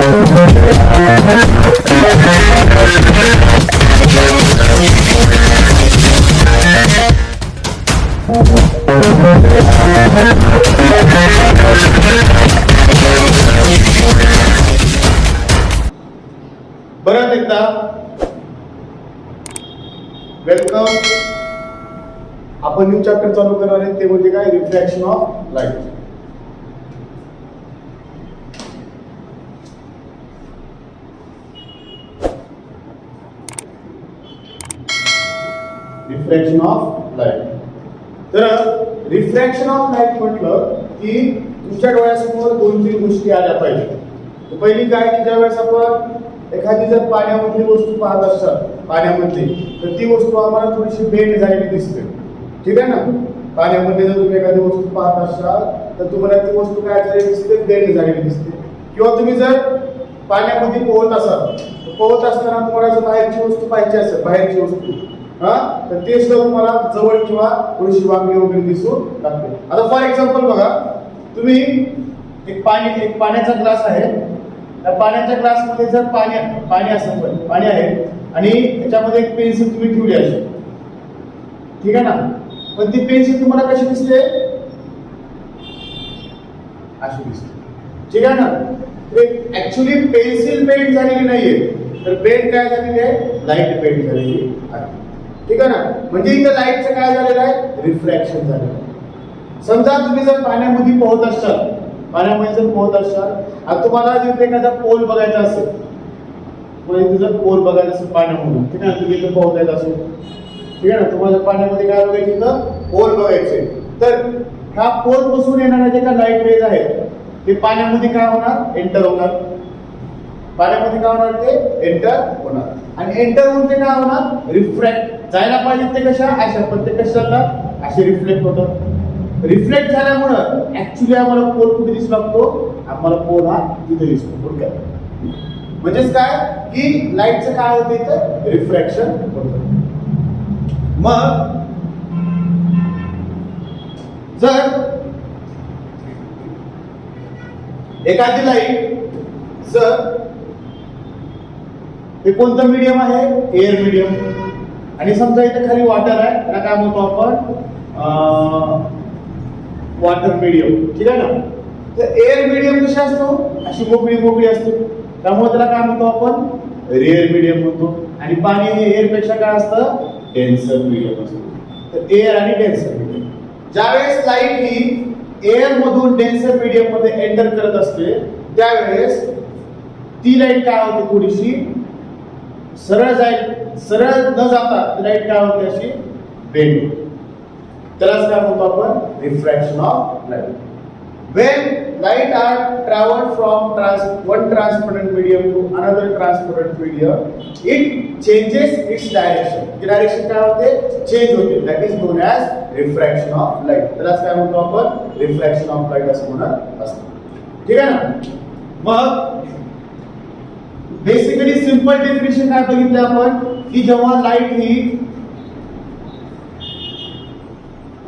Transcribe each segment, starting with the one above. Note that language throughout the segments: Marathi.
परत एकदा वेलकम. आपण न्यू चॅप्टर चालू करणार आहे, ते म्हणजे काय, refraction of light. Refraction of light. तर रिफ्रॅक्शन ऑफ लाईट म्हटलं की तुमच्या डोळ्यासमोर दोन तीन गोष्टी आल्या पाहिजे. पहिली काय की ज्यावेळेस आपण एखादी जर पाण्यामधली वस्तू पाहत असाल पाण्यामध्ये, तर ती वस्तू आम्हाला थोडीशी बेंड झालेली दिसते. ठीक आहे ना. पाण्यामध्ये जर तुम्ही एखादी वस्तू पाहत असाल तर तुम्हाला ती वस्तू काय झालेली दिसते, बेंड झालेली दिसते. किंवा तुम्ही जर पाण्यामध्ये पोहत असाल, पोहत असताना तुम्हाला जर बाहेरची वस्तू पाहिजे असेल, बाहेरची वस्तू तर ते सुद्धा तुम्हाला जवळ किंवा थोडीशी वाकडी वगैरे दिसून लागते. आता फॉर एक्झाम्पल बघा, तुम्ही एक पाण्याचा ग्लास आहे. त्या पाण्याच्या ग्लासमध्ये जर पाणी असेल, पाणी आहे आणि त्याच्यामध्ये एक पेन्सिल तुम्ही ठेवली असेल. ठीक आहे ना. पण ती पेन्सिल तुम्हाला कशी दिसते, अशी दिसते. ठीक आहे ना. ऍक्च्युली पेन्सिल बेंड झालेली नाहीये, तर बेंड काय झालेली आहे, लाईट बेंड झालेली आहे. ठीक आहे ना. म्हणजे इथं लाईटचं काय झालेलं आहे, रिफ्रॅक्शन झालेलं आहे. समजा तुम्ही जर पाण्यामध्ये पोहत असाल, आता तुम्हाला जिथे एखादा पोल बघायचा असेल, जर पोल बघायचा असेल पाण्यामधून, ठीक आहे, तुम्ही इथं पोहतायचं असेल, ठीक आहे ना, तुम्हाला पाण्यामध्ये काय बघायचं, इथं पोल बघायचे. तर हा पोल पासून येणाऱ्या जे काय लाईट रेज आहेत ते पाण्यामध्ये काय होणार, एंटर होणार. पाण्यामध्ये काय होणार, ते एंटर होणार. आणि एंटर होऊन ते काय होणार, रिफ्रॅक्ट जायला पाहिजे ते कशा, अशा, पण ते कशा जातात, असे रिफ्लेक्ट होतात. रिफ्लेक्ट झाल्यामुळं ऍक्च्युली आम्हाला पोल कुठे दिसू लागतो, आम्हाला पोल हा तिथे दिसतो. म्हणजेच काय की लाईटचं काय होतं, इथं रिफ्रॅक्शन होतं. मग जर एखादी लाईट, जर हे कोणतं मीडियम आहे, एअर मीडियम, आणि समजा इथे खाली वॉटर आहे, त्याला काय म्हणतो आपण, वॉटर मीडियम. ठीक आहे ना. तर एअर मीडियम कशी असतो, अशी मोकळी असते, त्यामुळे त्याला काय म्हणतो आपण, रेअर मीडियम म्हणतो. आणि पाणी हे एअर पेक्षा काय असतं, डेन्सर मीडियम असतं. तर एअर आणि डेन्सर मीडियम, ज्यावेळेस लाईट ही एअर मधून डेन्सर मीडियम मध्ये एंटर करत असते, त्यावेळेस ती लाईट काय होते, थोडीशी सरळ न जाता ती लाईट काय होते, अशी बेंड होते. त्यालाच काय म्हणतो आपण, refraction of light. When light are traveled from one transparent medium to another transparent medium, it changes its direction. Direction काय होते, चेंज होते. That is known as refraction of light. त्यालाच काय म्हणतो आपण, रिफ्रॅक्शन ऑफ लाईट असं म्हणत असतो. ठीक आहे ना. मग बेसिकली सिंपल डेफिनेशन काय बघितलं आपण, की जेव्हा लाईट ही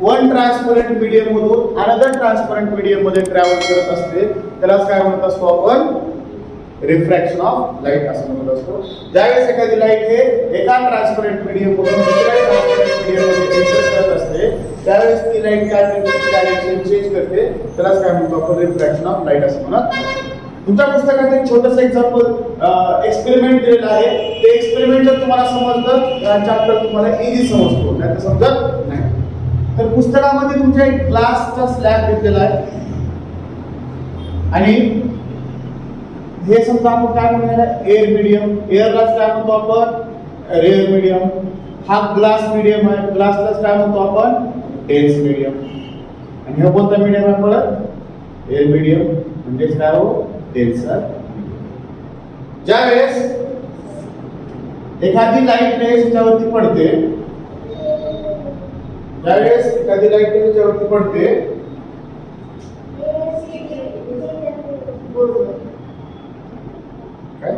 वन ट्रान्सपरंट मीडियम मधून अनदर ट्रान्सपरंट मीडियम मध्ये ट्रॅव्हल करत असते, त्यालाच काय म्हणत असतो आपण, रिफ्रॅक्शन ऑफ लाईट असं म्हणत असतो. ज्यावेळेस एखादी लाईट हे एका ट्रान्सपरंट मीडियम मधून दुसऱ्या ट्रान्सपरंट मीडियम मध्ये एंटर करत असते, त्यावेळेस ती लाईट काय करते, डायरेक्शन चेंज करते, त्यालाच काय म्हणतो आपण, रिफ्रॅक्शन ऑफ लाईट असं म्हणत. तुमच्या पुस्तकात एक छोटंसं एक्झाम्पल एक्सपेरिमेंट दिलेलं आहे. ते एक्सपेरिमेंट जर तुम्हाला समजलं, चॅप्टर तुम्हाला इझी समजतो, नाही तर समजत नाही. तर पुस्तकामध्ये तुमच्या एक ग्लासचा स्लॅब घेतलेला आहे, आणि हे समजा आपण काय म्हणूया, एअर मीडियम. एअरलाच काय म्हणतो आपण, रेअर मीडियम. हा ग्लास मीडियम आहे, ग्लासलाच काय म्हणतो आपण, डेन्स मीडियम. आणि हा कोणता मीडियम आहे, परत एअर मीडियम, म्हणजेच काय हो, डेन्सर. ज्यावेळेस एखादी लाईट रेस त्याच्यावरती पडते, ज्यावेळेस एखादी लाईट त्याच्यावरती पडते, काय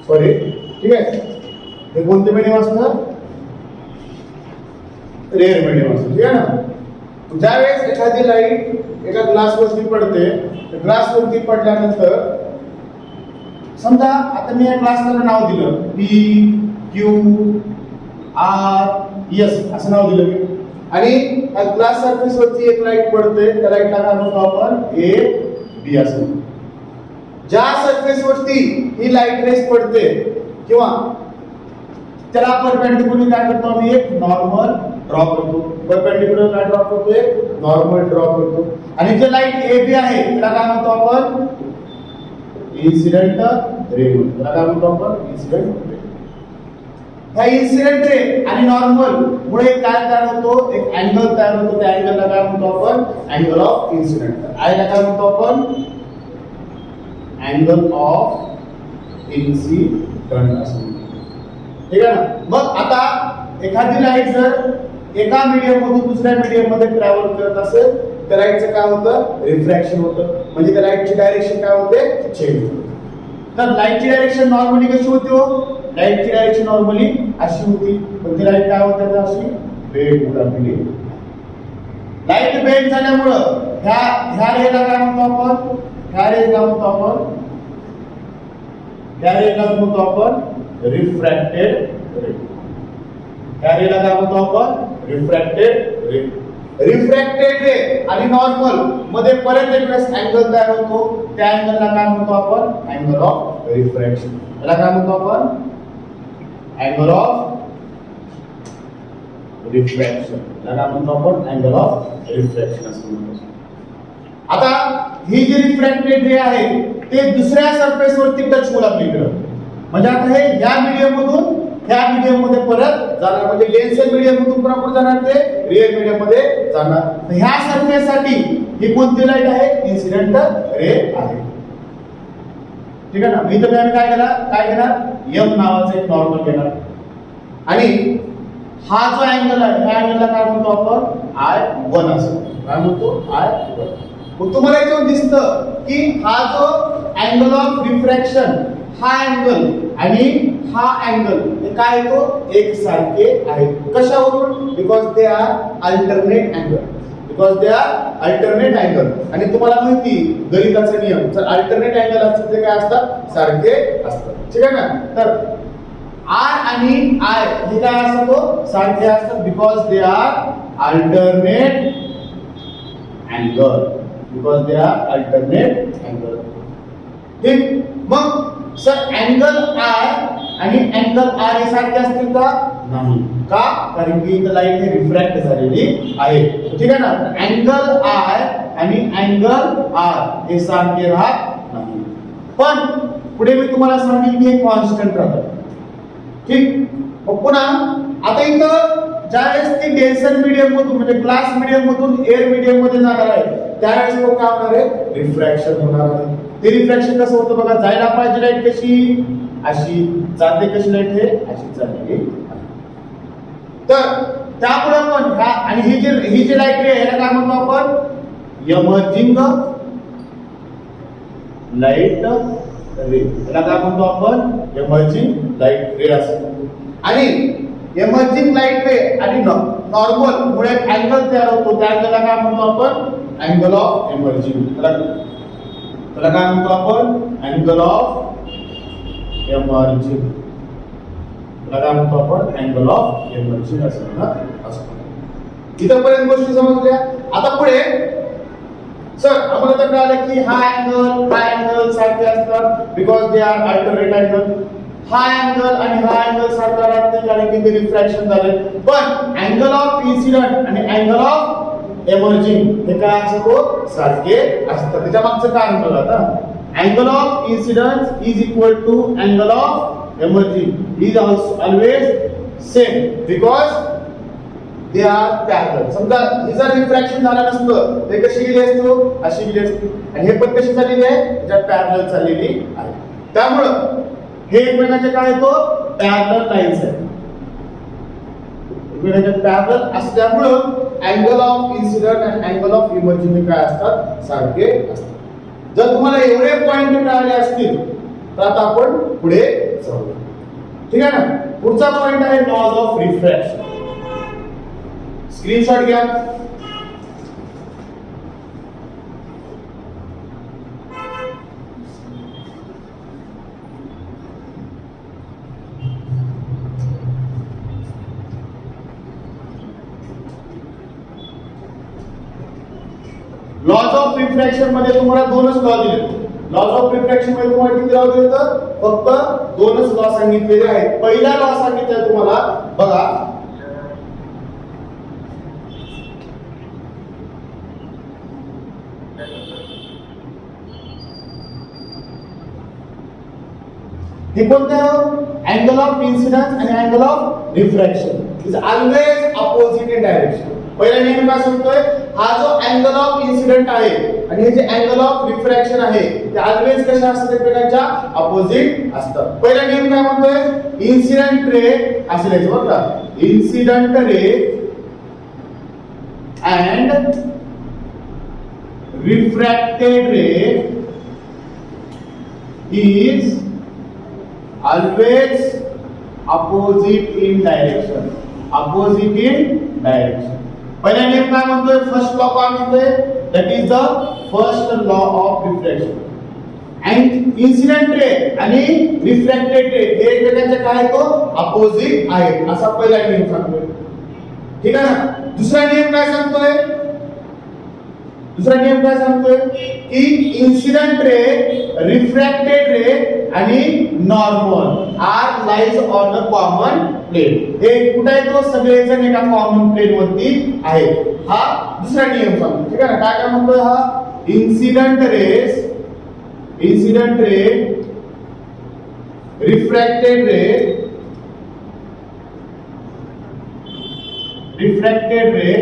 सॉरी, ठीक आहे. हे कोणते मीडियम असतं? रेअर मीडियम असतं, ठीक आहे ना. ज्यावेळेस एखादी लाईट एका ग्लासवरती पडते, ग्लासवरती पडल्यानंतर समजा आता मी या ग्लासला नाव दिलं पी क्यू आर एस असं नाव दिलं मी, आणि ग्लास सरफेस वरती एक लाईट पडते, त्या लाईटला काय म्हणतो आपण? ए बी असं. ज्या सरफेस वरती ही लाईट रेस पडते किंवा त्याला परपेंडिक्युलर काय करतो आम्ही? एक नॉर्मल ड्रॉ करतो. परपेंडिक्युलर काय ड्रॉ करतो? एक नॉर्मल ड्रॉ करतो. आणि जे लाईट ए बी आहे त्याला काय म्हणतो आपण? Incident ray. त्याला काय म्हणतो आपण? Incident ray. ह्या इन्सिडेंट रे आणि नॉर्मल मुळे काय तयार होतो? एक अँगल तयार होतो. त्या अँगलला काय म्हणतो आपण? Angle of incident. आयला काय म्हणतो आपण? अँगल ऑफ इन्सिडेंट असं. ठीक आहे ना. मग आता एखादी लाईट जर एका मीडियम मधून दुसऱ्या मीडियम मध्ये ट्रॅव्हल करत असेल तर लाईटचं काय होतं? रिफ्रॅक्शन होतं. म्हणजे त्या लाईटची डायरेक्शन काय होते? चेंज होते. तर लाईटची डायरेक्शन नॉर्मली कशी होती हो? लाईटची डायरेक्शन नॉर्मली अशी होती, पण ती लाईट काय होते? अशी बेंड होत आपली. लाईट बेंड झाल्यामुळं ह्या रेला काय म्हणतो आपण? ह्या रेला म्हणतो आपण रिफ्रॅक्टेड रे. ह्या रेला काय म्हणतो आपण? Refracted ray. रिफ्रॅक्टेड रे आणि नॉर्मल मध्ये परत एक वेळेस अँगल तयार होतो. त्या अँगलला काय म्हणतो आपण? Angle of refraction. याला काय म्हणतो आपण? Angle of refraction. याला काय म्हणतो आपण? अँगल ऑफ रिफ्रॅक्शन असं म्हणतो. आता ही जी रिफ्रॅक्टेड रे आहे ते दुसऱ्या सरफेस वरती टच होईल आपल्याकडे. म्हणजे आता हे या मीडियम मधून ह्या मीडियम मध्ये परत जाणार. म्हणजे डेन्सर मीडियम मधून पुढे जाणार, ते रिअल मीडियम मध्ये जाणार. तर ह्या सरफेस साठी ही कोणती लाईट आहे? इन्सिडेंट रे आहे. ठीक आहे ना. मी तर काय घेणार? एम नावाचा एक नॉर्मल घेणार. आणि हा जो अँगल आहे ह्या अँगलला काय म्हणतो आपण? I1 असं. काय म्हणतो? I1. मग तुम्हाला इथे दिसतं की हा जो अँगल ऑफ रिफ्रॅक्शन, हा अँगल आणि हा अँगल हे काय येतो? एक सारखे आहेत. कशावरून? Because they R alternate angle. आणि तुम्हाला माहिती गणिताचा नियम, जर अल्टरनेट अँगल असतात ते काय असतात? सारखे असतात. ठीक आहे ना. तर आर आणि आय हे काय असतो? सारखे असतात. Because they R alternate angle. ठीक. मग सर अँगल आय आणि अँगल आर हे सारखे असतील का? नाही. का? कारण की इथं लाईट हे रिफ्रॅक्ट झालेली आहे. ठीक आहे ना. अँगल आय आणि अँगल आर हे सारखे राहत नाही. पण पुढे मी तुम्हाला सांगेन की हे कॉन्स्टंट राहतात. ठीक. मग पुन्हा आता इथं ज्यावेळेस ती डेन्सर मीडियम मधून म्हणजे ग्लास मीडियम मधून एअर मीडियम मध्ये जाणार आहे त्यावेळेस तो काय होणार आहे? रिफ्रॅक्शन होणार आहे. ते रिफ्रॅक्शन कसं होतं बघा? जायला पाहिजे लाईट कशी? अशी. जाते कशी लाईट? हे अशी चाललेली. तर त्यामुळे पण ह्या आणि ही जी लाईट रे याला काय म्हणतो आपण? एमर्जिंग लाईट रे. याला काय म्हणतो आपण? एमर्जिंग लाईट रे असं. आणि एमर्जिंग लाईट रे आणि नॉर्मल मुळे अँगल तयार होतो. त्या अँगलला काय म्हणतो आपण? Angle of emerging. त्याला काय म्हणतो आपण? Angle of emerging. त्याला काय म्हणतो आपण? अँगल ऑफ एमर्जिंग असं म्हणतात. इथपर्यंत गोष्टी समजल्या. आता पुढे सर आम्हाला तर कळालं की हा अँगल सारखे असतात because they R alternate angle. हा अँगल आणि हा अँगल सारखा राहत नाही कारण की ते रिफ्रॅक्शन झाले. पण अँगल ऑफ इन्सिडेंट आणि अँगल ऑफ एमर्जिंग हे काय असतो? सारखे असतात. त्याच्या मागचं कारण बघा आता. Angle of incident is equal to angle of emerging is always same because they are parallel. समजा हे जर रिफ्रॅक्शन झालं नसतं ते कशी गेली असतो? अशी गेली असती. आणि हे पण कशी झालेली आहे? त्याच्यात पॅरलल चाललेली आहे. त्यामुळं हे एकमेकांचे काय येतो? पॅरलल लाईन्स आहेत. एकमेकांच्या पॅरलल असल्यामुळं अँगल ऑफ इन्सिडेंट आणि अँगल ऑफ इमर्जिंग काय असतात? सारखे असतात. जर तुम्हाला एवढे पॉइंट कळले असतील तर आता आपण पुढे जाऊ. ठीक आहे ना. पुढचा पॉइंट आहे लॉज ऑफ रिफ्रॅक्शन. स्क्रीनशॉट घ्या. लॉज ऑफ रिफ्रॅक्शन मध्ये तुम्हाला दोनच लॉ दिले. लॉज ऑफ रिफ्रॅक्शन मध्ये तुम्हाला किती लॉ दिले तर फक्त दोनच लॉ सांगितलेले आहेत. पहिला लॉ सांगितला तुम्हाला बघा, हे कोणतं अँगल ऑफ इन्सिडन्स आणि angle of refraction is always opposite in direction. पहिला नियम काय सांगतोय, हा जो अँगल ऑफ इन्सिडेंट आहे आणि हे जे अँगल ऑफ रिफ्रॅक्शन आहे ते ऑलवेज कशा असतात, एकमेकांच्या अपोजिट असतात. पहिला नियम काय म्हणतोय, इन्सिडेंट रे असे लिहायचं बघा, incident ray and refracted ray is always opposite in direction. Opposite in direction. पहिला नियम काय म्हणतोय, फर्स्ट लॉ काय म्हणतोय, that is the first law of refraction. And incident ray आणि रिफ्रॅक्टेड रे हे एकमेकांचे काय तो अपोजिट आहेत असा पहिला नियम सांगतोय. ठीक आहे ना. दुसरा नियम काय सांगतोय, दुसरा नियम काय सांगतोय की इन्सिडेंट रे, रिफ्रॅक्टेड रे आणि normal are lies on a common plane. हे कुठे आहे तो सगळे जण एका कॉमन प्लेन वरती आहे. हा दुसरा नियम सांगतो. ठीक आहे ना. काय काय म्हणतोय हा, incident rays, incident ray, refracted ray, refracted ray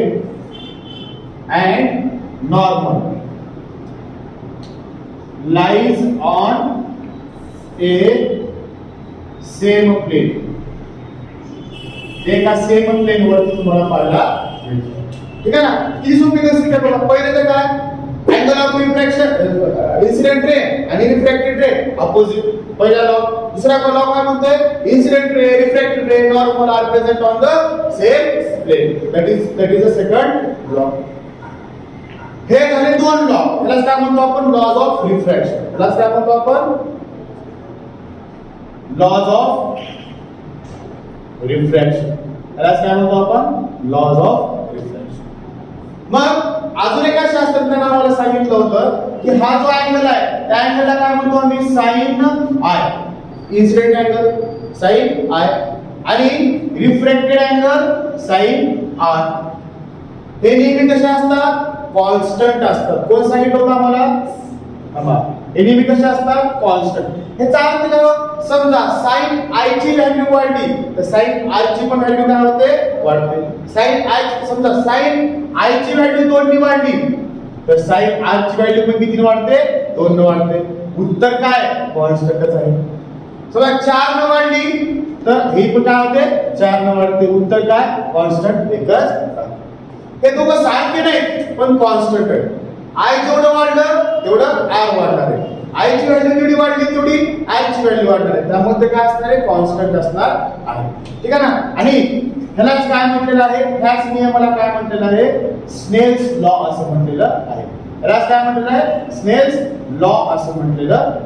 and normal lies on a same plane. एका सेम प्लेन वर तुम्हाला पाहायला मिळतो. ठीक आहे ना. किती सोपी गोष्ट आहे बघा. पहिले तर काय, angle of refraction, incident ray आणि रिफ्रॅक्टेड रे अपोजिट, पहिला लॉ. दुसरा लॉ काय म्हणतोय, incident ray, refracted ray, normal are present on the same plane. That is the second law. हे झाले दोन लॉ. यालाच काय म्हणतो आपण, लॉज ऑफ रिफ्रॅक्शन. यालाच काय म्हणतो आपण, लॉज ऑफ रिफ्रॅक्शन. यालाच काय म्हणतो आपण, लॉज ऑफ रिफ्रॅक्शन. मग अजून एका शास्त्रज्ञाने आम्हाला सांगितलं होतं की हा जो अँगल आहे त्या अँगलला काय म्हणतो आम्ही, sine I. Incident angle sine I आणि रिफ्रॅक्टेड अँगल साइन आर. हे नेहमी कसे असतात, कॉन्स्टंट असतात. कोण सांगितलं होतं आम्हाला, हे नेहमी कसे असतात, कॉन्स्टंट. हे चालत दिलं, समजा साइन आय ची व्हॅल्यू वाढली तर साइन आर ची पण व्हॅल्यू काय होते, वाढते. साइन आय, समजा साइन आय ची व्हॅल्यू 2 ने वाढली तर साइन आर ची व्हॅल्यू पण किती वाढते, 2 ने वाढते. उत्तर काय, कॉन्स्टंटच आहे. समजा 4 ने वाढली तर हे पण काय होते, 4 ने वाढते. उत्तर काय, कॉन्स्टंट एकच. हे दोघं सारखे नाही पण कॉन्स्टंट आहे. आय जेवढं वाढलं तेवढं आर वाढणार आहे. आय ची व्हॅल्यू जेवढी वाढली तेवढी आय ची व्हॅल्यू वाढणार आहे. त्यामुळे ते काय असणार आहे, कॉन्स्टंट असणार आहे. ठीक आहे ना. आणि ह्यालाच काय म्हटलेलं आहे, ह्याच नियमाला काय म्हटलेलं आहे, स्नेल्स लॉ असं म्हटलेलं आहे. ह्यालाच काय म्हटलेलं आहे, स्नेल्स लॉ असं म्हटलेलं आहे.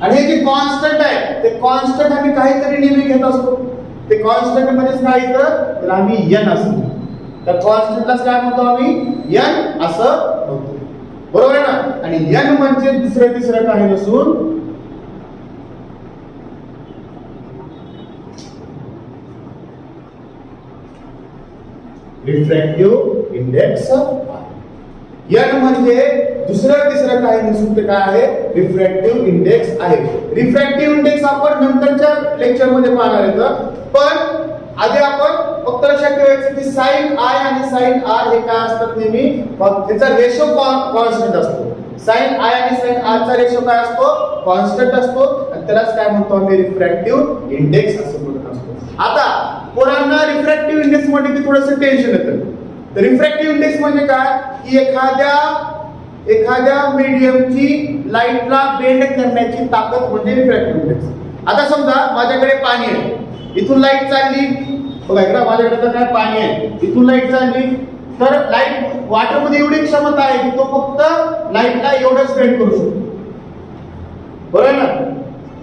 आणि हे जे कॉन्स्टंट आहे ते कॉन्स्टंट आम्ही काहीतरी नेहमी घेत असतो. ते कॉन्स्टंट मध्येच काय येतं तर आम्ही n असतो. तर कॉन्स्टंटलाच काय म्हणतो आम्ही, n असं म्हणतो. बरोबर आहे ना. आणि n म्हणजे तिसरं काही नसून रिफ्रॅक्टिव्ह इंडेक्स. n म्हणजे तिसरं काही नसून ते काय आहे, रिफ्रॅक्टिव्ह इंडेक्स आहे. रिफ्रॅक्टिव्ह इंडेक्स आपण नंतरच्या लेक्चर मध्ये पाहणार आहोत. पण आधी आपण फक्त लक्षात ठेवायचं की साइन आय आणि साइन आर हे काय असतात, नेहमी त्याचा रेशो कॉन्स्टंट असतो. साइन आय आणि साइन आर चा रेशो काय असतो, कॉन्स्टंट असतो. आणि त्यालाच काय म्हणतो आम्ही, रिफ्रॅक्टिव्ह इंडेक्स असं म्हणत असतो. आता पोरांना रिफ्रॅक्टिव्ह इंडेक्स मध्ये की थोडंसं टेन्शन येतं. तर रिफ्रॅक्टिव्ह इंडेक्स म्हणजे काय, की एखाद्या मीडियमची लाईटला बेंड करण्याची ताकद म्हणजे रिफ्रॅक्टिव्ह इंडेक्स. आता समजा माझ्याकडे पाणी आहे, इथून लाईट चालली, बघा इकडे माझ्याकडे तर काय पाणी आहे, इथून लाईट चालली, तर लाईट वॉटरमध्ये एवढी क्षमता आहे की तो फक्त लाईटला एवढंच बेंड करू शकतो, बरोबर ना?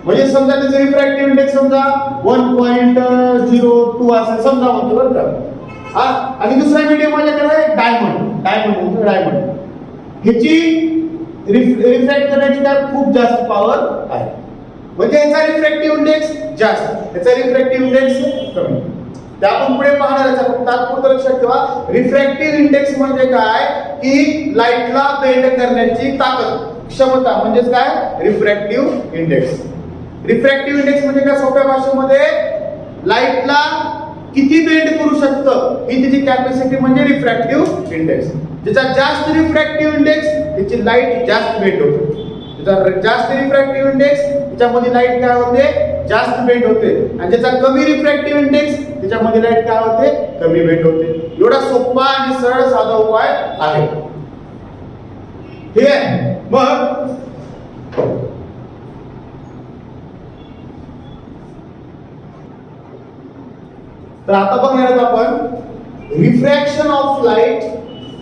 म्हणजे समजा त्याचं रिफ्रॅक्टिव्ह इंडेक्स समजा 1.02 असेल समजा म्हणतो बरं का. आणि दुसरा मीडियम माझ्याकडे आहे डायमंड. ह्याची रिफ्रॅक्ट करण्याची काय खूप जास्त पॉवर आहे, म्हणजे याचा रिफ्रॅक्टिव्ह इंडेक्स जास्त, याचा रिफ्रॅक्टिव्ह इंडेक्स कमी. त्या आपण पुढे पाहणार आहे. फक्त तात्पुरतं लक्षात ठेवा, रिफ्रॅक्टिव्ह इंडेक्स म्हणजे काय की लाईटला बेंड करण्याची ताकद, क्षमता म्हणजेच काय रिफ्रॅक्टिव्ह इंडेक्स. रिफ्रॅक्टिव्ह इंडेक्स म्हणजे काय, सोप्या भाषेमध्ये लाईटला किती बेंड करू शकतं ही त्याची कॅपॅसिटी म्हणजे रिफ्रॅक्टिव्ह इंडेक्स. ज्याचा जास्त रिफ्रॅक्टिव्ह इंडेक्स त्याची लाईट जास्त बेंड होते, ज्याचा जास्त रिफ्रॅक्टिव्ह इंडेक्स त्याच्यामध्ये लाईट काय होते जास्त बेंड होते, आणि ज्याचा कमी रिफ्रॅक्टिव्ह इंडेक्स त्याच्यामध्ये लाईट काय होते कमी बेंड होते. एवढा सोपा आणि सरळ साधा उपाय आहे, ठीक आहे. मग तर आता बघणार आहोत आपण refraction of light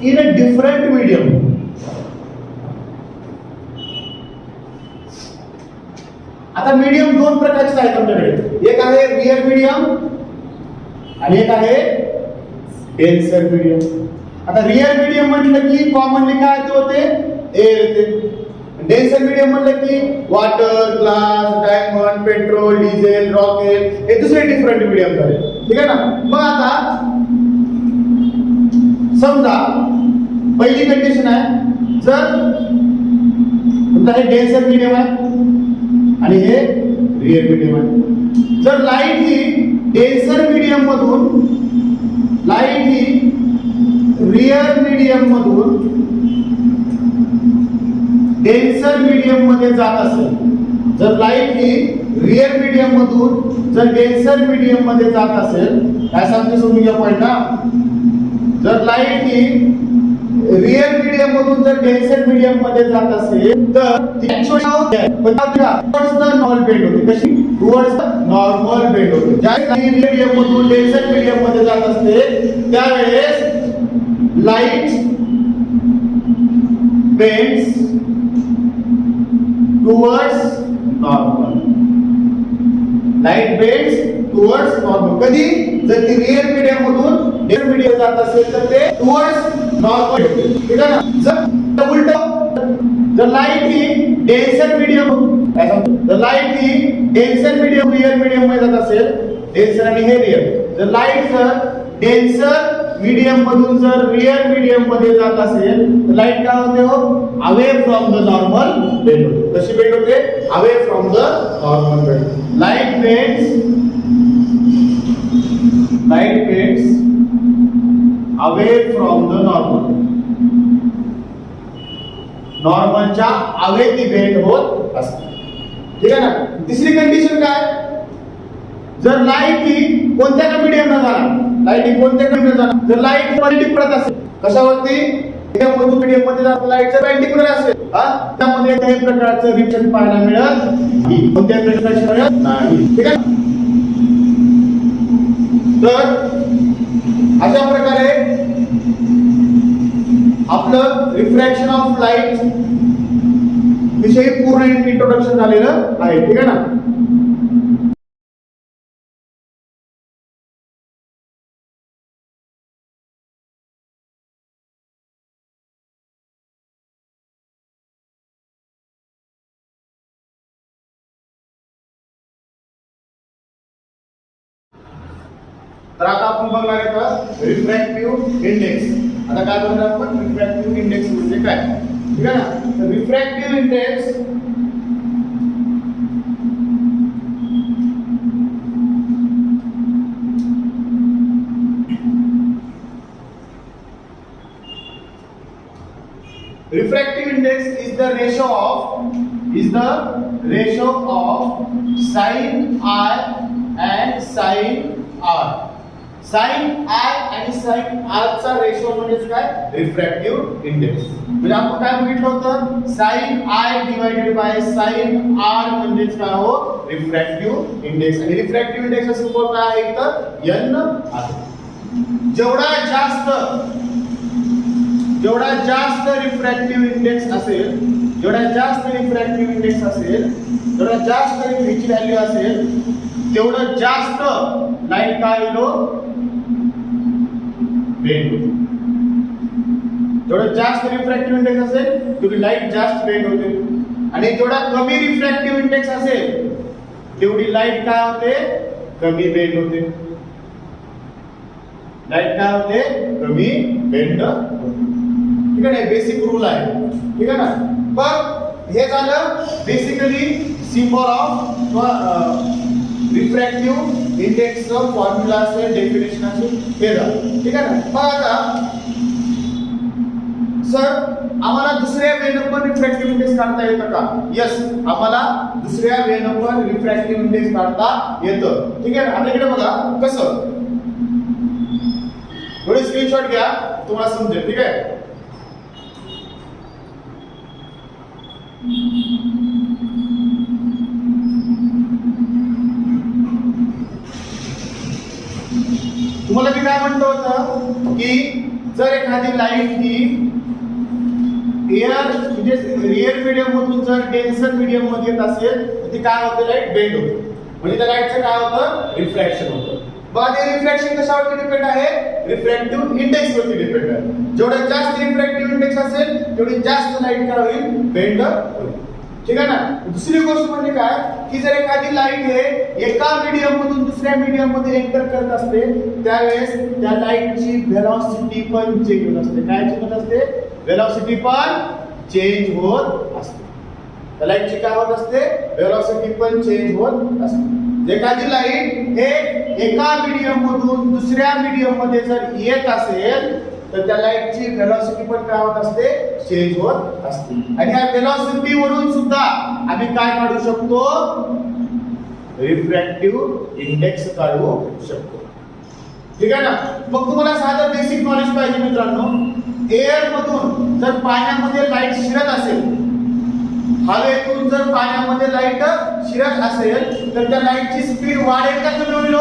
in a different medium. आता मीडियम दोन प्रकारचे आहेत आमच्याकडे, एक आहे रियल मीडियम आणि एक आहे डेन्सर मीडियम. आता रियल मीडियम म्हटलं की कॉमनली काय होते एअर येते, डेन्सर मीडियम म्हटलं की water, glass, diamond, petrol, diesel, rocket हे दुसरे डिफरंट मीडियम झाले, ठीक आहे ना. मग आता समजा पहिली कंडिशन आहे, जर हे डेन्सर मीडियम आहे आणि हे रियल मीडियम आहे, जर लाईट ही डेन्सर मीडियम मधून रियल मीडियम मधून डेन्सर मीडियम मध्ये जात असेल, जर लाईट ही रियल मीडियम मधून जर डेन्सर मीडियम मध्ये जात असेल, काय सांगते समजून घ्या पॉइंट ना. जर लाईट ही रियल मीडियम मधून जर डेन्सर मीडियम मध्ये जात असेल तर ती नॉर्मल बेंड होते. कशी टुवर्ड्स नॉर्मल बेंड होते. ज्या मीडियम मधून डेन्सर मीडियम मध्ये जात असते त्यावेळेस light bends towards normal. Light bends towards normal. कधी जर ती रियल मीडियम मधून डेन्सर मीडियम जात असेल तर ते टुवर्ड्स नॉर्मल होते, ठीक आहे ना. जर उलट, जर लाईट ही डेन्सर मीडियम रियल मीडियम मध्ये जात असेल, डेन्सर आणि हे रियल, जर लाईट जर डेन्सर मीडियम मधून जर रियल मीडियम मध्ये जात असेल तर लाईट काय होते हो away from the normal bend होते. कशी बेंड होते away from the normal bend. Light bends away from the normal. नॉर्मलच्या अवे ती बेंड होत असते, ठीक आहे ना. तिसरी कंडिशन काय, जर लाईट ही कोणत्या मीडियमला जाणार, लाईट ही कोणत्या मीडियमला जाणार, जर लाईट पर्टिक्युलर असेल कशावरती एका मधून मीडियम मध्ये जात लाईटचं पर्टिक्युलर असेल, त्यामध्ये काही प्रकारचं रिफ्लेक्शन पाहायला मिळत नाही, कोणत्या प्रकारचे मिळत नाही, ठीक आहे. तर अशा प्रकारे आपलं रिफ्रॅक्शन ऑफ लाईट विषयी पूर्ण इंट्रोडक्शन झालेलं आहे, ठीक आहे ना. तर आता आपण बघणार आहोत रिफ्रॅक्टिव्ह इंडेक्स. आता काय बघणार आपण रिफ्रॅक्टिव्ह इंडेक्स म्हणजे काय, ठीक आहे ना. तर refractive index is the ratio of sin I and sin R. Sine I आणि साइन आर चा रेशो म्हणजेच काय रिफ्रॅक्टिव्ह इंडेक्स. म्हणजे आपण काय बघितलं होतं sine I divided by sine R म्हणजेच काय हो रिफ्रॅक्टिव्ह इंडेक्स. आणि रिफ्रॅक्टिव्ह इंडेक्स सिम्बॉल काय आहे इथं n आहे. जेवढा जास्त रिफ्रॅक्टिव्ह इंडेक्स असेल जेवढा जास्त ह्याची व्हॅल्यू असेल तेवढं जास्त लाईट काय होईल बेंड होते. जेवढा जास्त रिफ्रॅक्टिव्ह इंडेक्स असेल तेवढी लाईट जास्त बेंड होते. आणि जेवढा कमी रिफ्रॅक्टिव्ह इंडेक्स असेल तेवढी लाईट काय होते कमी बेंड होते. लाईट काय होते कमी बेंड होते. ठीक आहे. बेसिक रूल आहे. ठीक आहे ना. पण हे झालं बेसिकली सिम्बॉल ऑफ रिफ्रॅक्टिव्ह इंडेक्सचं फॉर्म्युला असेल डेफिनेशन असेल हे झालं. ठीक आहे ना. मग आता सर आम्हाला दुसऱ्या वेनं पण रिफ्रॅक्टिव्ह इंडेक्स काढता येतं का? यस, आम्हाला दुसऱ्या वेनं पण रिफ्रॅक्टिव्ह इंडेक्स काढता येतं. ठीक आहे. आता इकडे बघा कसं थोडे स्क्रीनशॉट घ्या तुम्हाला समजेल. ठीक आहे. तुम्हाला मी काय म्हणतो होतं की जर एखादी लाईट ही एअर म्हणजे रिअल मीडियम मधून जर डेन्सर मीडियम मध्ये येत असेल तर ती काय होते लाईट बेंड होते. म्हणजे त्या लाईटचं काय होतं रिफ्रॅक्शन होतं. बघा ते रिफ्रॅक्शन कशावरती डिपेंड आहे रिफ्रॅक्टिव्ह इंडेक्स वरती डिपेंड आहे. जेवढा जास्त रिफ्रॅक्टिव्ह इंडेक्स असेल तेवढी जास्त लाईट काय होईल बेंड होईल. ठीक आहे ना. दुसरी गोष्ट म्हणजे काय की जर एखादी लाईट हे एका मीडियम मधून दुसऱ्या मीडियम मध्ये एंटर करत असते त्यावेळेस त्या लाईटची व्हेलॉसिटी पण चेंज होत असते. काय चेंज होत असते व्हेलॉसिटी पण चेंज होत असते. त्या लाईटची काय होत असते व्हेलॉसिटी पण चेंज होत असते. एखादी लाईट हे एका मीडियम मधून दुसऱ्या मीडियम मध्ये जर येत असेल तर त्या लाईटची व्हेलॉसिटी पण काय होत असते चेंज होत असते. आणि ह्या व्हेलॉसिटी वरून सुद्धा आम्ही काय काढू शकतो रिफ्रॅक्टिव्ह इंडेक्स काढू शकतो. ठीक आहे ना. मग तुम्हाला साधं बेसिक नॉलेज पाहिजे मित्रांनो. एअर मधून जर पाण्यामध्ये लाईट शिरत असेल हवेतून जर पाण्यामध्ये लाईट शिरत असेल तर त्या लाईटची स्पीड वाढेल का कमी होईल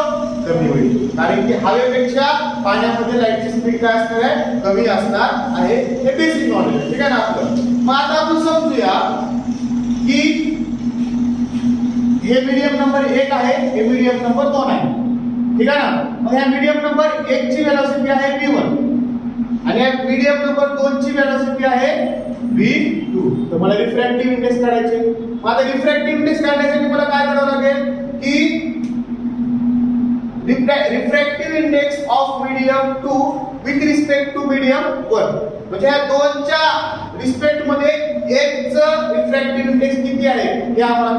कमी होईल. कारण की हवेपेक्षा पाण्यामध्ये लाईटची स्पीड काय असणार आहे कमी असणार आहे. हे बेसिक नॉलेज आहे. ठीक आहे ना आपलं. मग आता आपण समजूया की हे मीडियम नंबर 1 आहे हे मीडियम नंबर 2 आहे. ठीक आहे ना. मग ह्या मीडियम नंबर 1 ची व्हेलॉसिटी आहे v1 आणि या मीडियम नंबर 2 ची व्हेलॉसिटी आहे v2. तर मला रिफ्रॅक्टिव्ह इंडेक्स काढायचे. मग आता रिफ्रॅक्टिव्ह इंडेक्स काढण्यासाठी मला काय करावं लागेल की refractive index of medium 2 with respect to medium 1. म्हणजे या दोनच्या रिस्पेक्ट मध्ये एकचं रिफ्रॅक्टिव्ह इंडेक्स किती आहे हे आम्हाला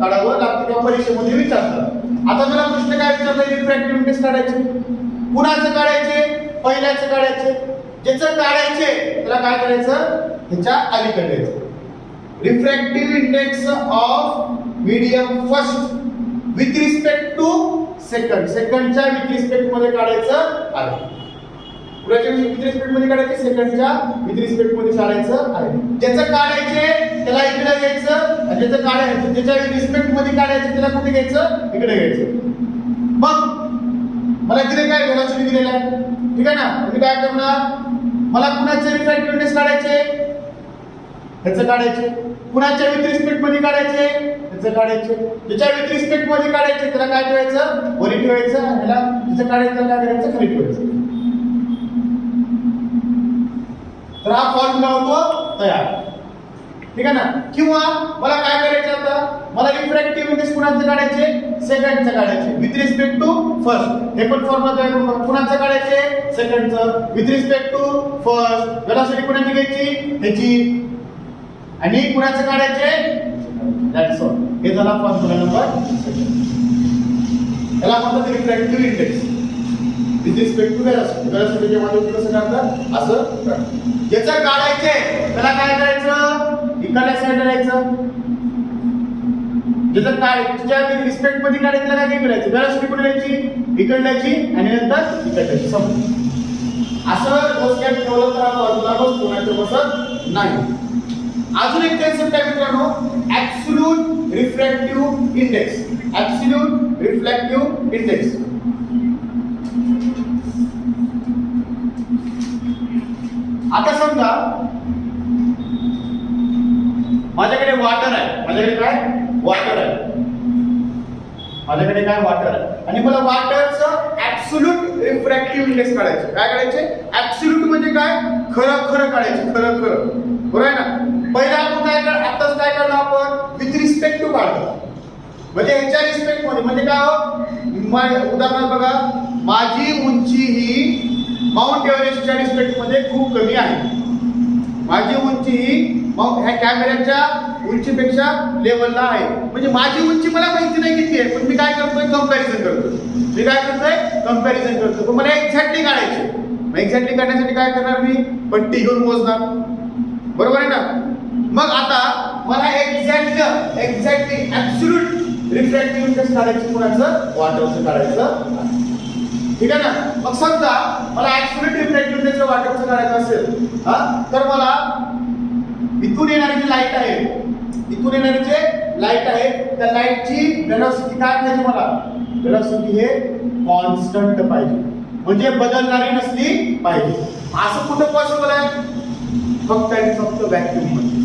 काढावं लागतं किंवा परीक्षेमध्ये विचारतात. आता मला प्रश्न काय विचारला रिफ्रॅक्टिव्ह इंडेक्स काढायचे कुणाचं काढायचे पहिल्याचं काढायचे. ज्याचं काढायचे त्याला काय करायचं ह्याच्या अलीकडे यायचं. Refractive index of medium first with respect to second. सेकंडच्या विथ रिस्पेक्ट मध्ये काढायचं आहे. पुढच्या विथ रिस्पेक्ट मध्ये काढायचं सेकंडच्या विथ रिस्पेक्ट मध्ये काढायचं आहे. ज्याचं काढायचे त्याला इकडे घ्यायचं आणि ज्याचं काढायचं ज्याच्या विथ रिस्पेक्ट मध्ये काढायचं त्याला कुठे घ्यायचं इकडे घ्यायचं. मग मला दिले काय व्हेलॉसिटी दिलेला आहे. ठीक आहे ना. मी काय करणार मला कुणाचे रिफ्रॅक्टिव्ह इंडेक्स काढायचे ह्याचं काढायचे. कुणाच्या विथ रिस्पेक्ट मध्ये काढायचे ह्याचं काढायचे. ज्याच्या विथ रिस्पेक्ट मध्ये काढायचे त्याला काय ठेवायचं वरी ठेवायचं. ह्याला ज्याचं काढायचं त्याला काय करायचं खाली ठेवायचं. तर हा फॉर्म्युला होतो तयार. ठीक आहे ना. किंवा मला काय करायचं आता मला रिफ्रॅक्टिव्ह इंडेक्स कुणाचं काढायचे सेकंडचं काढायचे विथ रिस्पेक्ट टू फर्स्ट. हे पण फॉर्म्युला तयार करून कुणाचं काढायचे सेकंडचं with respect to first. Velocity कुणाची घ्यायची ह्याची आणि कुणाचं काढायचे दॅट्स ऑल. हे झाला फॉर्म्युला नंबर 2. याला म्हणतात refractive index with respect to velocity. व्हेलॉसिटीच्या माध्यमातून कसं काढतात असं. ज्याचं काढायचे त्याला काय करायचं इकडल्या साईडला जायचं. जर काढायच्या रिस्पेक्ट मध्ये काढायचं काय काय करायचं, वेलोसिटी कुठे द्यायची, इकडल्याची आणि नंतर इकडल्याची समजा. असं डोक्यात ठेवलं तर फॉर्म्युला बसतो नाही तर बसत नाही. अजून एक कन्सेप्ट आहे मित्रांनो, absolute refractive index. Absolute refractive index. आता समजा माझ्याकडे वॉटर आहे, माझ्याकडे काय वॉटर आहे, माझ्याकडे काय वॉटर आहे आणि मला वॉटरचं ऍब्सोल्यूट रिफ्रॅक्टिव्ह इंडेक्स काढायचं. काय काढायचे, ऍब्सोल्यूट म्हणजे काय, खरं खरं काढायचं, खरं खरं, बरोबर आहे ना. पहिला आपण काय आताच काय काढलं आपण, विथ रिस्पेक्ट टू काढलं, म्हणजे ह्याच्या रिस्पेक्ट मध्ये, म्हणजे काय हो, उदाहरणार्थ बघा, माझी उंची ही माउंट एव्हरेस्टच्या रिस्पेक्ट मध्ये खूप कमी आहे. माझी उंची ही ह्या कॅमेऱ्याच्या उंचीपेक्षा लेवलला आहे, म्हणजे माझी उंची मला माहिती नाही किती आहे, पण मी काय करतोय, कंपॅरिझन करतोय. मी काय करतोय, कंपॅरिझन करतोय. पण मला एक्झॅक्टली काढायचे, मग एक्झॅक्टली काढण्यासाठी काय करणार, मी पट्टी घेऊन मोजणार, बरोबर आहे ना. मग आता मला एक्झॅक्टली ऍब्सोल्यूट रिफ्रॅक्टिव्ह इंडेक्स काढायचं, कोणाचं, वॉटरचं काढायचं, ठीक आहे ना. मग समजा मला ऍब्सोल्यूट रिफ्रॅक्टिव्ह इंडेक्स वॉटरचं काढायचं असेल तर मला इथून येणारी जी लाईट आहे, इथून येणारी जे लाईट आहे त्या लाईटची वेलोसिटी काय पाहिजे, मला वेलोसिटी हे कॉन्स्टंट पाहिजे, म्हणजे बदलणारी नसली पाहिजे. असं कुठं पॉसिबल आहे, फक्त आणि फक्त व्हॅक्यूम मध्ये.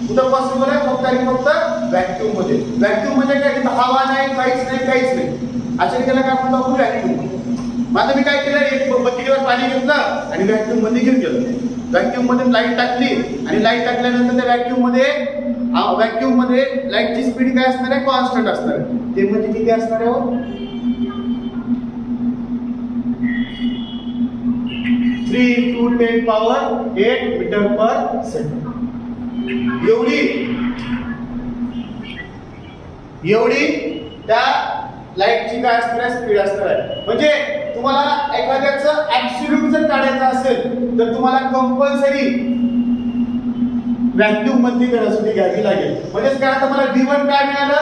कुठं पॉसिबल आहे, फक्त आणि फक्त व्हॅक्यूम मध्ये. व्हॅक्यूम म्हणजे काय, तिथं हवा नाही, काहीच नाही, काहीच नाही. अशा केलं काय म्हणतो आपण, व्हॅक्यूम. मग आता मी काय केलं, एक बकेटीवर पाणी घेतलं आणि व्हॅक्यूम मध्ये घेऊन गेलो. व्हॅक्यूम मध्ये लाईट टाकली आणि लाईट टाकल्यानंतर त्या व्हॅक्यूम मध्ये लाईटची स्पीड काय असणार आहे, कॉन्स्टंट असणार आहे. ते म्हणजे किती असणार आहे, 3 to 10 power 8 metre per second. एवढी त्या लाईटची काय असणार आहे, स्पीड असणार आहे. म्हणजे तुम्हाला एखाद्याचं ऍब्सोल्यूट जर काढायचं असेल तर तुम्हाला कंपल्सरी व्हॅक्यूम मधली वेलोसिटी घ्यावी लागेल. म्हणजे काय, आता मला V1 काय मिळालं,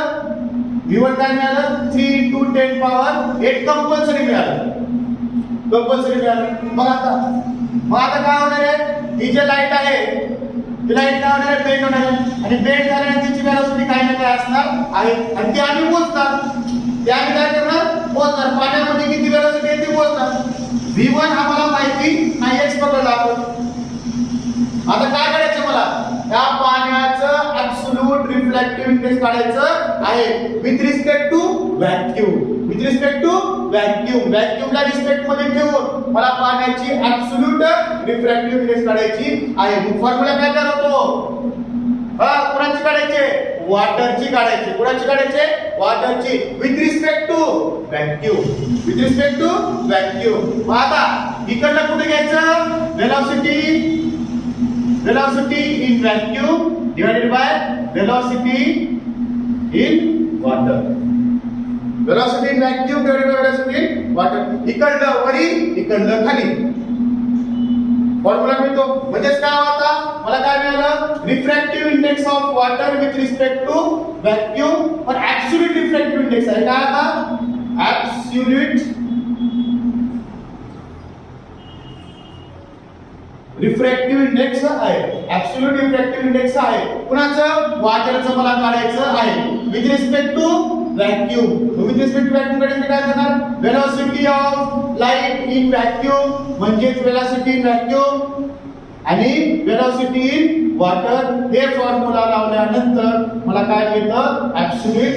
V1 काय मिळालं, 3 to 10 power 8 कंपल्सरी मिळालं, कंपल्सरी मिळालं. मग आता काय होणार आहे, ही जी लाईट आहे ती लाईट काय होणार आहे, बेंड होणार आहे आणि बेंड झाल्यानंतर तिची वेलोसिटी काय ना काय असणार आहे आणि ती आम्ही मोजणार. ते आम्ही काय करणार, मोजणार. पाण्यामध्ये किती वेलोसिटी आहे ती मोजणार. V1 हा मला माहिती नाही, एक्स पकडला आपण. आता काय करायचं, मला या पाण्याचं ऍब्सोल्यूट रिफ्रॅक्टिव्ह इंडेक्स काढायचं आहे with respect to vacuum. With respect to vacuum, व्हॅक्यूमला रिस्पेक्ट मध्ये ठेवून मला पाण्याची ऍब्सोल्यूट रिफ्रॅक्टिव्ह इंडेक्स काढायची आहे. मग फॉर्म्युला काय करतो, कुणाची काढायचे, वॉटरची काढायची. कुणाची काढायचे, वॉटरची, with respect to vacuum, with respect to vacuum. मग आता इकडनं कुठे घ्यायचं, velocity in vacuum divided by velocity in water. Velocity in vacuum divided by velocity in water. इकडलं वरी, इकडलं खाली. फॉर्म्युला मिळतो. म्हणजेच काय होता, मला काय मिळालं, refractive index of water with respect to vacuum. पण ऍब्सोल्यूट रिफ्रॅक्टिव्ह इंडेक्स आहे काय, आता ऍब्सोल्यूट रिफ्रॅक्टिव्ह इंडेक्स आहे, ऍब्सोल्यूट रिफ्रॅक्टिव्ह इंडेक्स आहे. कुणाचं, वॉटरचं मला काढायचं आहे with respect to vacuum. With respect to vacuum काढायचं काय करणार, velocity of light in vacuum म्हणजेच वेलोसिटी इन व्हॅक्यूम आणि वेलोसिटी इन वॉटर. हे फॉर्म्युला लावल्यानंतर मला काय मिळतं, ऍब्सोल्यूट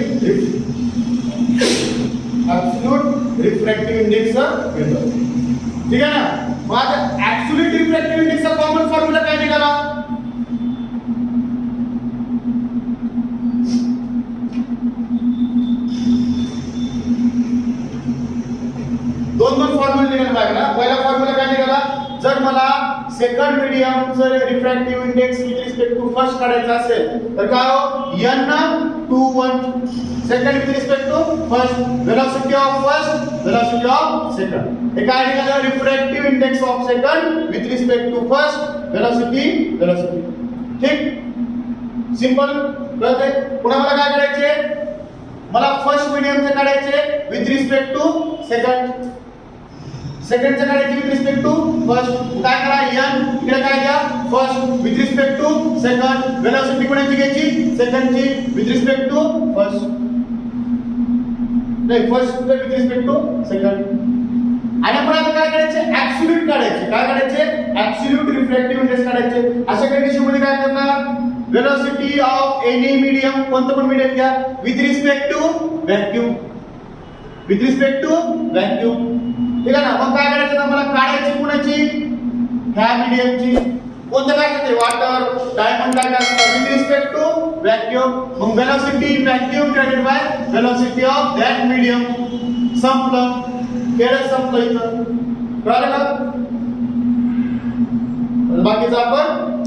रिफ्रॅक्टिव्ह इंडेक्स मिळतं. ठीक आहे ना. मग आता ऍब्सोल्यूट रिफ्रॅक्टिव्ह इंडेक्सचा कॉमन फॉर्म्युला काय निघाला, दोन फॉर्म्युले निघाले पाहिजे ना. पहिला फॉर्म्युला काय निघाला, जर मला सेकंड मीडियमचं refractive index with respect to first काढायचं असेल तर काय हो, n21 second with respect to first, velocity of first, velocity of second. हे काय निघालं, refractive index of second with respect to first, velocity. ठीक, सिंपल कळतंय. पुन्हा मला काय करायचे, मला फर्स्ट मीडियमचे काढायचे विथ रिस्पेक्ट टू सेकंड, सेकंडचे काढायचे विथ रिस्पेक्ट टू फर्स्ट. काय करा n इकडे काय घ्या first with respect to second, velocity कोणाची घ्यायची सेकंडची विथ रिस्पेक्ट टू फर्स्ट, नाही first with respect to second. आणि आपण आता काय करायचे ऍब्सोल्यूट काढायचे, काय काढायचे ऍब्सोल्यूट रिफ्रॅक्टिव्ह इंडेक्स काढायचे. अशा कंडिशन मध्ये काय करणार वेलोसिटी ऑफ एनी मीडियम, कोणतं पण मीडियम घ्या with respect to vacuum, with respect to vacuum. ठीक आहे ना. मग काय करायचं ना मला काढायची कुणाची ह्या मीडियमची, कोणतं काय करते वॉटर डायमंड काय असतं विथ रिस्पेक्ट टू व्हॅक्यूम. मग velocity in vacuum divided by velocity of that medium. संपलं, खेळ संपलं इथं. कळलं का. बाकीचं आपण